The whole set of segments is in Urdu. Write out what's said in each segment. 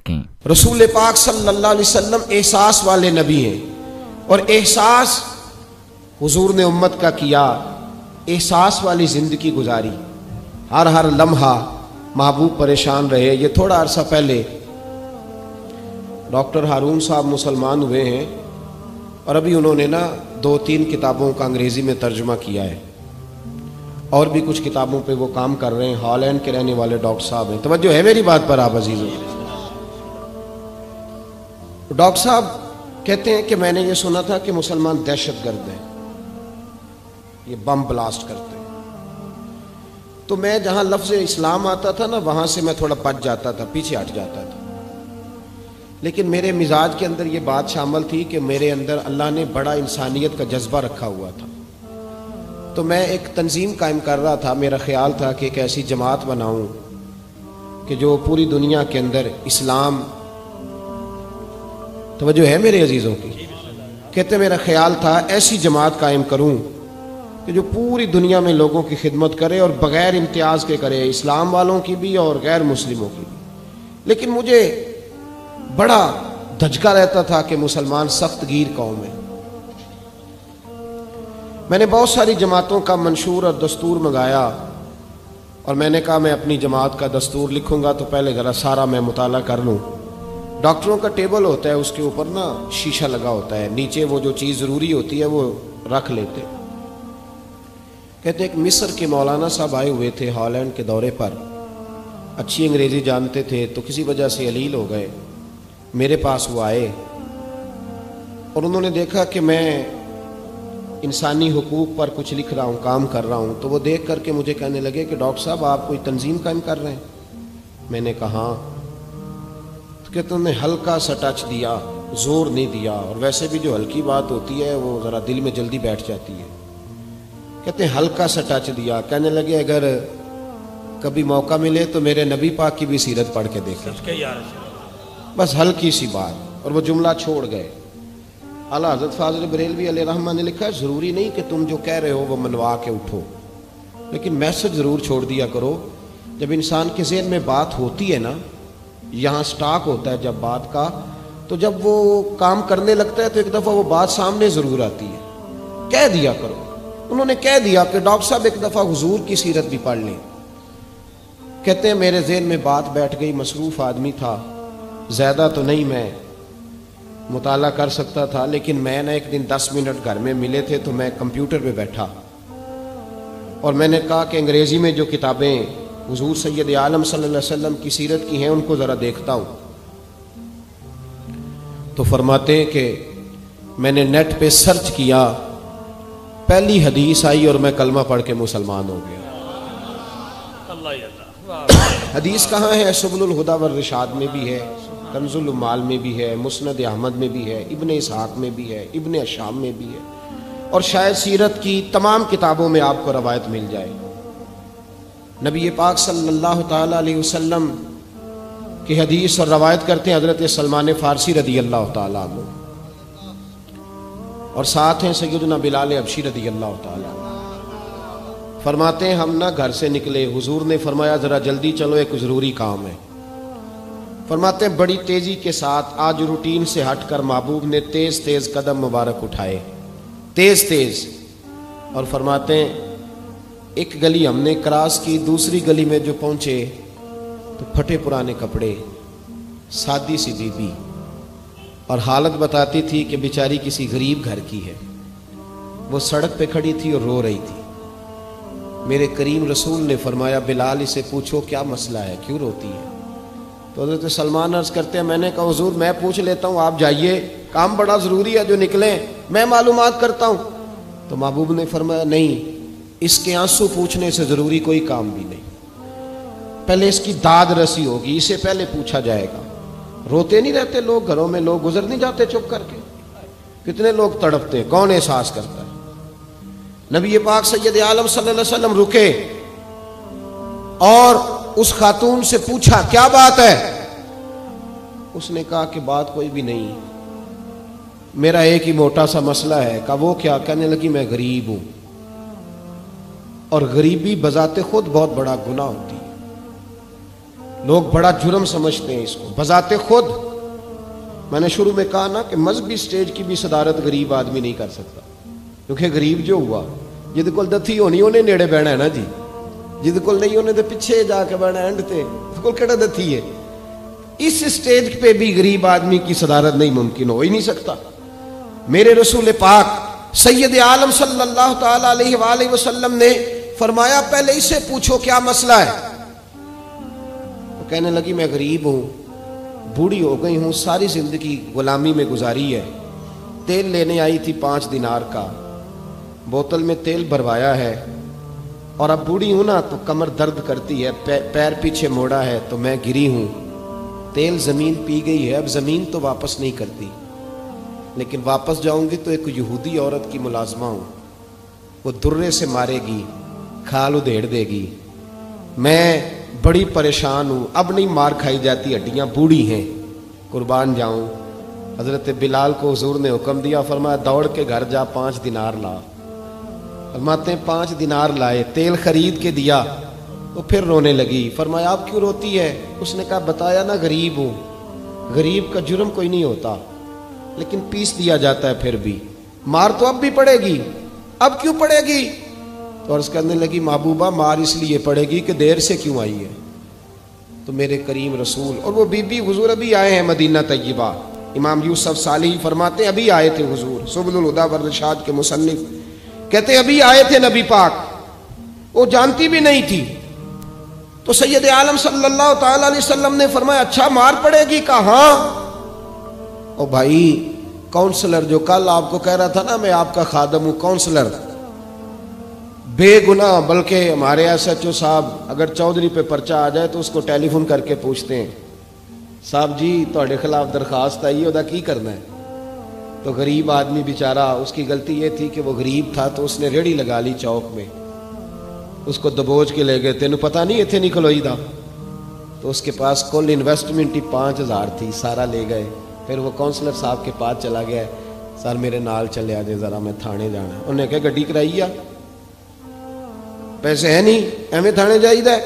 سکیں۔ رسول پاک صلی اللہ علیہ وسلم احساس والے نبی ہیں، اور احساس حضور نے امت کا کیا، احساس والی زندگی گزاری، ہر لمحہ محبوب پریشان رہے۔ یہ تھوڑا عرصہ پہلے ڈاکٹر ہارون صاحب مسلمان ہوئے ہیں، اور ابھی انہوں نے 2-3 کتابوں کا انگریزی میں ترجمہ کیا ہے، اور بھی کچھ کتابوں پہ وہ کام کر رہے ہیں۔ ہالینڈ کے رہنے والے ڈاکٹر صاحب ہیں۔ توجہ ہے میری بات پر آپ عزیزوں؟ ڈاکٹر صاحب کہتے ہیں کہ میں نے یہ سنا تھا کہ مسلمان دہشت گرد ہیں، یہ بم بلاسٹ کرتے ہیں۔ تو میں جہاں لفظ اسلام آتا تھا وہاں سے میں تھوڑا بچ جاتا تھا، پیچھے ہٹ جاتا تھا، لیکن میرے مزاج کے اندر یہ بات شامل تھی کہ میرے اندر اللہ نے بڑا انسانیت کا جذبہ رکھا ہوا تھا۔ تو میں ایک تنظیم قائم کر رہا تھا، میرا خیال تھا کہ ایک ایسی جماعت بناؤں کہ جو پوری دنیا کے اندر اسلام، توجہ ہے میرے عزیزوں کی، کہتے میرا خیال تھا ایسی جماعت قائم کروں کہ جو پوری دنیا میں لوگوں کی خدمت کرے اور بغیر امتیاز کے کرے، اسلام والوں کی بھی اور غیر مسلموں کی بھی۔ لیکن مجھے بڑا دھچکا رہتا تھا کہ مسلمان سخت گیر قوم ہے۔ میں نے بہت ساری جماعتوں کا منشور اور دستور منگایا، اور میں نے کہا میں اپنی جماعت کا دستور لکھوں گا تو پہلے ذرا سارا میں مطالعہ کر لوں۔ ڈاکٹروں کا ٹیبل ہوتا ہے، اس کے اوپر شیشہ لگا ہوتا ہے، نیچے وہ جو چیز ضروری ہوتی ہے وہ رکھ لیتے۔ کہتے ہیں کہ مصر کے مولانا صاحب آئے ہوئے تھے ہالینڈ کے دورے پر، اچھی انگریزی جانتے تھے، تو کسی وجہ سے علیل ہو گئے۔ میرے پاس وہ آئے اور انہوں نے دیکھا کہ میں انسانی حقوق پر کچھ لکھ رہا ہوں، کام کر رہا ہوں، تو وہ دیکھ کر کے مجھے کہنے لگے کہ ڈاکٹر صاحب آپ کوئی تنظیم قائم کر رہے ہیں؟ میں نے کہا ہاں۔ تو کہتے انہوں نے ہلکا سا ٹچ دیا، زور نہیں دیا، اور ویسے بھی جو ہلکی بات ہوتی ہے وہ ذرا دل میں جلدی بیٹھ جاتی ہے۔ کہتے ہیں ہلکا سا ٹچ دیا، کہنے لگے اگر کبھی موقع ملے تو میرے نبی پاک کی بھی سیرت پڑھ کے دیکھیں، بس ہلکی سی بات، اور وہ جملہ چھوڑ گئے۔ اعلیٰ حضرت فاضل بریلوی علیہ رحمہ نے لکھا ہے ضروری نہیں کہ تم جو کہہ رہے ہو وہ منوا کے اٹھو، لیکن میسج ضرور چھوڑ دیا کرو۔ جب انسان کے ذہن میں بات ہوتی ہے یہاں سٹاک ہوتا ہے جب بات کا، تو جب وہ کام کرنے لگتا ہے تو ایک دفعہ وہ بات سامنے ضرور آتی ہے، کہہ دیا کرو۔ انہوں نے کہہ دیا کہ ڈاکٹر صاحب ایک دفعہ حضور کی سیرت بھی پڑھ لیں۔ کہتے ہیں میرے ذہن میں بات بیٹھ گئی، مصروف آدمی تھا، زیادہ تو نہیں میں مطالعہ کر سکتا تھا، لیکن میں ایک دن 10 منٹ گھر میں ملے تھے تو میں کمپیوٹر پہ بیٹھا، اور میں نے کہا کہ انگریزی میں جو کتابیں حضور سید عالم صلی اللہ علیہ وسلم کی سیرت کی ہیں ان کو ذرا دیکھتا ہوں۔ تو فرماتے ہیں کہ میں نے نیٹ پہ سرچ کیا، پہلی حدیث آئی اور میں کلمہ پڑھ کے مسلمان ہو گیا۔ حدیث کہاں ہے؟ سبل الہدی والرشاد میں بھی ہے، کنز العمال میں بھی ہے، مسند احمد میں بھی ہے، ابن اسحاق میں بھی ہے، ابن اشام میں بھی ہے، اور شاید سیرت کی تمام کتابوں میں آپ کو روایت مل جائے۔ نبی پاک صلی اللہ تعالی علیہ وسلم کی حدیث اور روایت کرتے ہیں حضرت سلمان فارسی رضی اللہ تعالیٰ عنہ، اور ساتھ ہیں سیدنا بلال حبشی رضی اللہ تعالیٰ عنہ۔ فرماتے ہیں ہم گھر سے نکلے، حضور نے فرمایا ذرا جلدی چلو ایک ضروری کام ہے۔ فرماتے ہیں بڑی تیزی کے ساتھ آج روٹین سے ہٹ کر محبوب نے تیز تیز قدم مبارک اٹھائے، تیز تیز، اور فرماتے ہیں ایک گلی ہم نے کراس کی، دوسری گلی میں جو پہنچے تو پھٹے پرانے کپڑے، سادی سی بی بی، اور حالت بتاتی تھی کہ بیچاری کسی غریب گھر کی ہے۔ وہ سڑک پہ کھڑی تھی اور رو رہی تھی۔ میرے کریم رسول نے فرمایا بلال اسے پوچھو کیا مسئلہ ہے، کیوں روتی ہے؟ تو حضرت سلمان عرض کرتے ہیں میں نے کہا حضور میں پوچھ لیتا ہوں، آپ جائیے، کام بڑا ضروری ہے جو نکلیں، میں معلومات کرتا ہوں۔ تو محبوب نے فرمایا نہیں، اس کے آنسو پوچھنے سے ضروری کوئی کام بھی نہیں، پہلے اس کی داد رسی ہوگی، اسے پہلے پوچھا جائے گا۔ روتے نہیں رہتے لوگ گھروں میں، لوگ گزر نہیں جاتے چپ کر کے؟ کتنے لوگ تڑپتے، کون احساس کرتا ہے؟ نبی پاک سید عالم صلی اللہ علیہ وسلم رکے اور اس خاتون سے پوچھا کیا بات ہے؟ اس نے کہا کہ بات کوئی بھی نہیں، میرا ایک ہی موٹا سا مسئلہ ہے۔ کہا وہ کیا؟ کہنے لگی میں غریب ہوں، اور غریبی بذات خود بہت بڑا گناہ ہوتی ہے۔ لوگ بڑا جرم سمجھتے ہیں اس کو بذات خود. میں نے شروع میں کہا نا کہ مذہبی سٹیج کی بھی صدارت غریب آدمی نہیں کر سکتا, کیونکہ غریب جو ہوا جہد کول دتھی ہونی انہیں نیڑے بہنا ہے نا جی, جہد کول نہیں انہیں تو پیچھے جا کے بہنا اینڈ تے کول کہڑا دتھی ہے. اس سٹیج پہ بھی غریب آدمی کی صدارت نہیں ممکن ہو ہی نہیں سکتا. میرے رسول پاک سید عالم صلی اللہ تعالی علیہ وآلہ وسلم نے فرمایا پہلے اسے پوچھو کیا مسئلہ ہے. وہ کہنے لگی میں غریب ہوں, بوڑھی ہو گئی ہوں, ساری زندگی غلامی میں گزاری ہے, تیل لینے آئی تھی 5 دینار کا, بوتل میں تیل بھروایا ہے, اور اب بوڑھی ہوں نا تو کمر درد کرتی ہے, پیر پیچھے موڑا ہے تو میں گری ہوں, تیل زمین پی گئی ہے, اب زمین تو واپس نہیں کرتی, لیکن واپس جاؤں گی تو ایک یہودی عورت کی ملازمہ ہوں, وہ درے سے مارے گی, کھال ادھیڑ دے گی, میں بڑی پریشان ہوں, اب نہیں مار کھائی جاتی, ہڈیاں بوڑھی ہیں, قربان جاؤں. حضرت بلال کو حضور نے حکم دیا, فرمایا دوڑ کے گھر جا 5 دینار لا. فرماتے ہیں 5 دینار لائے, تیل خرید کے دیا, وہ پھر رونے لگی. فرمایا آپ کیوں روتی ہے؟ اس نے کہا بتایا نا غریب ہوں, غریب کا جرم کوئی نہیں ہوتا, لیکن پیس دیا جاتا ہے, پھر بھی مار تو اب بھی پڑے گی, اب کیوں پڑے گی؟ تو عرض کرنے لگی محبوبہ مار اس لیے پڑے گی کہ دیر سے کیوں آئی ہے. تو میرے کریم رسول, اور وہ بی بی حضور ابھی آئے ہیں مدینہ طیبہ, امام یوسف صالحی فرماتے ہیں ابھی آئے تھے حضور, سبل الہدیٰ والرشاد کے مصنف کہتے ہیں ابھی آئے تھے نبی پاک, وہ جانتی بھی نہیں تھی. تو سید عالم صلی اللہ تعالی علیہ وسلم نے فرمایا اچھا مار پڑے گی؟ کہا ہاں. او بھائی کونسلر جو کل آپ کو کہہ رہا تھا نا میں آپ کا خادم ہوں, کونسلر بے گناہ, بلکہ ہمارے SHO صاحب اگر چودھری پہ پرچہ آ جائے تو اس کو ٹیلی فون کر کے پوچھتے ہیں صاحب جی تہاڈے خلاف درخواست آئی ہے, کی کرنا ہے؟ تو غریب آدمی بیچارہ, اس کی غلطی یہ تھی کہ وہ غریب تھا تو اس نے ریڑھی لگا لی چوک میں, اس کو دبوچ کے لے گئے, تینوں پتہ نہیں اتنے نہیں کھلوئی دا. تو اس کے پاس کل انویسٹمنٹ ہی 5000 تھی, سارا لے گئے. پھر وہ کونسلر صاحب کے پاس چلا گیا, سر میرے نال چلے آ جائے ذرا, میں تھانے جانا ہے. انہوں نے کہا گڈی کرائی ہے, پیسے ہیں نہیں, ایویں تھانے جائیے.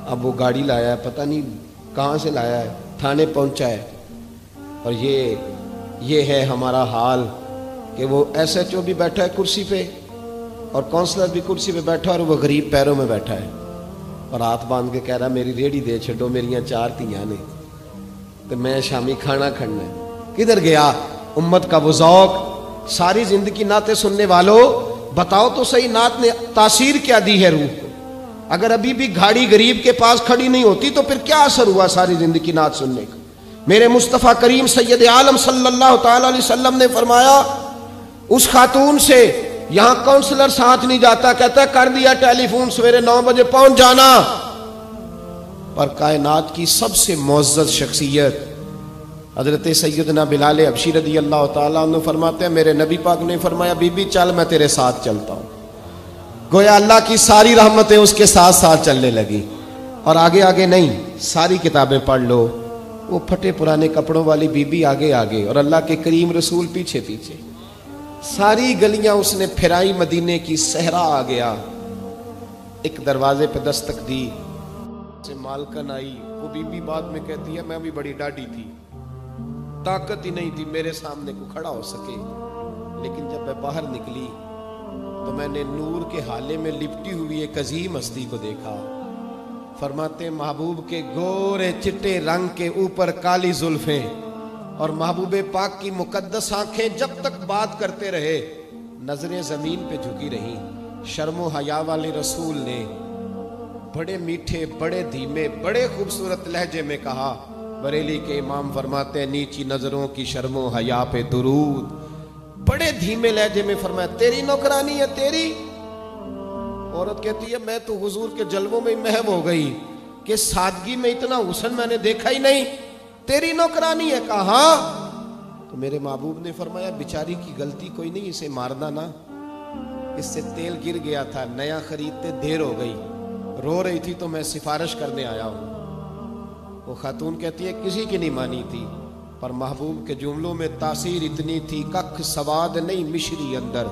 اب وہ گاڑی لایا ہے, پتہ نہیں کہاں سے لایا ہے, تھانے پہنچا ہے. اور یہ ہے ہمارا حال کہ وہ SHO بھی بیٹھا ہے کرسی پہ اور کونسلر بھی کرسی پہ بیٹھا, اور وہ غریب پیروں میں بیٹھا ہے اور ہاتھ باندھ کے کہہ رہا میری ریڑھی دے چھڈو, میریاں 4 دھیاں نے, تو میں شامی کھانا کھڑنا ہے. کدھر گیا امت کا وہ ذوق؟ ساری زندگی نعتیں سننے والوں بتاؤ تو صحیح, نعت نے تاثیر کیا دی ہے روح کو؟ اگر ابھی بھی گھاڑی غریب کے پاس کھڑی نہیں ہوتی تو پھر کیا اثر ہوا ساری زندگی نعت سننے کا؟ میرے مصطفیٰ کریم سید عالم صلی اللہ تعالی علیہ وسلم نے فرمایا اس خاتون سے یہاں کونسلر ساتھ نہیں جاتا, کہتا ہے کر دیا ٹیلی فون, سویرے 9 بجے پہنچ جانا. پر کائنات کی سب سے معزز شخصیت حضرت سیدنا بلال حبشی رضی اللہ تعالیٰ عنہ فرماتے ہیں میرے نبی پاک نے فرمایا بی بی چل میں تیرے ساتھ چلتا ہوں. گویا اللہ کی ساری رحمتیں اس کے ساتھ ساتھ چلنے لگی. اور آگے آگے نہیں, ساری کتابیں پڑھ لو, وہ پھٹے پرانے کپڑوں والی بی بی آگے آگے اور اللہ کے کریم رسول پیچھے پیچھے. ساری گلیاں اس نے پھرائی, مدینے کی صحرا آ گیا. ایک دروازے پہ دستک دی, سے مالکن آئی. وہ بی بی بعد میں کہتی ہے میں بھی بڑی ڈاڈی تھی, طاقت ہی نہیں تھی میرے سامنے کو کھڑا ہو سکے, لیکن جب میں باہر نکلی تو میں نے نور کے حالے میں لپٹی ہوئی ایک عظیم ہستی کو دیکھا. فرماتے محبوب کے گورے چٹے رنگ کے اوپر کالی زلفیں اور محبوب پاک کی مقدس آنکھیں جب تک بات کرتے رہے نظریں زمین پہ جھکی رہی. شرم و حیا والے رسول نے بڑے میٹھے, بڑے دھیمے, بڑے خوبصورت لہجے میں کہا. بریلی کے امام فرماتے ہیں نیچی نظروں کی شرم و حیا پہ درود. بڑے دھیمے لہجے میں فرمایا تیری نوکرانی ہے تیری. عورت کہتی ہے میں تو حضور کے جلووں میں محو ہو گئی کہ سادگی میں اتنا حسن میں نے دیکھا ہی نہیں, تیری نوکرانی ہے. کہا ہاں. تو میرے محبوب نے فرمایا بیچاری کی غلطی کوئی نہیں, اسے مارنا نا, اس سے تیل گر گیا تھا, نیا خریدتے دیر ہو گئی, رو رہی تھی تو میں سفارش کرنے آیا ہوں. وہ خاتون کہتی ہے کسی کی نہیں مانی تھی, پر محبوب کے جملوں میں تاثیر اتنی تھی ککھ سواد نہیں مشری اندر,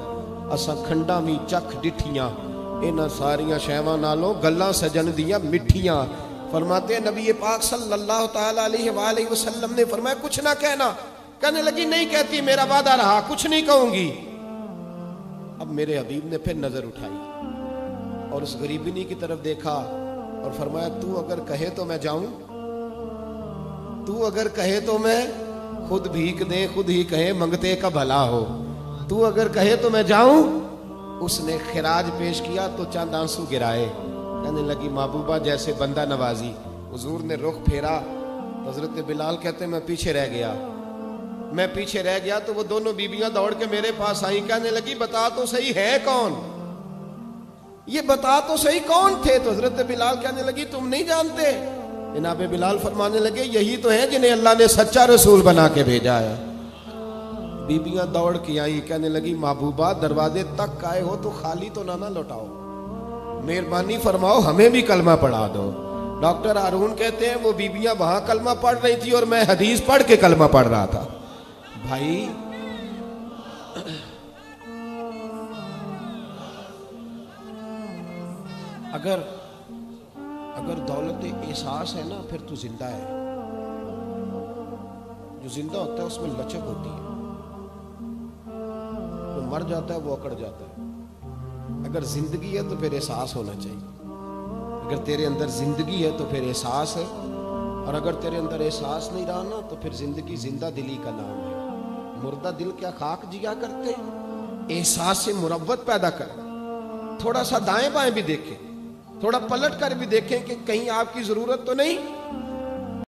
اساں کھنڈا بھی چکھ ڈٹھیاں, انہاں ساریاں شیواں نالوں گلاں سجن دیاں مٹھیاں. فرماتے ہیں نبی پاک صلی اللہ تعالی علیہ وآلہ وسلم نے فرمایا کچھ نہ کہنا. کہنے لگی نہیں کہتی، میرا وعدہ رہا، کچھ نہیں کہوں گی. اب میرے حبیب نے پھر نظر اٹھائی اور اس غریبنی کی طرف دیکھا اور فرمایا تو اگر کہے تو میں جاؤں، تو اگر کہے تو میں خود بھیک دیں، خود ہی کہے منگتے کا بھلا ہو، تو اگر کہے تو میں جاؤں. اس نے خراج پیش کیا تو چند آنسو گرائے. کہنے لگی محبوبہ جیسے بندہ نوازی. حضور نے رخ پھیرا، حضرت بلال کہتے ہیں میں پیچھے رہ گیا. میں پیچھے رہ گیا تو وہ دونوں بیبیاں دوڑ کے میرے پاس آئیں. کہنے لگی بتا تو صحیح ہے کون، یہ بتا تو صحیح کون تھے. تو حضرت بلال کہنے لگی تم نہیں جانتے. جناب بلال فرمانے لگے یہی تو ہیں جنہیں اللہ نے سچا رسول بنا کے بھیجا ہے. بیبیاں دوڑ کے آئیں. کہنے لگی محبوبہ دروازے تک آئے ہو تو خالی تو نہ لوٹاؤ، مہربانی فرماؤ ہمیں بھی کلمہ پڑھا دو. ڈاکٹر ہارون کہتے ہیں وہ بیبیاں وہاں کلمہ پڑھ رہی تھی اور میں حدیث پڑھ کے کلمہ پڑھ رہا تھا. بھائی اگر دولت احساس ہے نا پھر تو زندہ ہے. جو زندہ ہوتا ہے اس میں لچک ہوتی ہے، جو مر جاتا ہے وہ اکڑ جاتا ہے. اگر زندگی ہے تو پھر احساس ہونا چاہیے. اگر تیرے اندر زندگی ہے تو پھر احساس ہے، اور اگر تیرے اندر احساس نہیں رہا نا تو پھر زندگی زندہ دلی کا نام ہے. مردہ دل کیا خاک جیا کرتے، احساس سے مروت پیدا کر. تھوڑا سا دائیں بائیں بھی دیکھیں، تھوڑا پلٹ کر بھی دیکھیں کہ کہیں آپ کی ضرورت تو نہیں.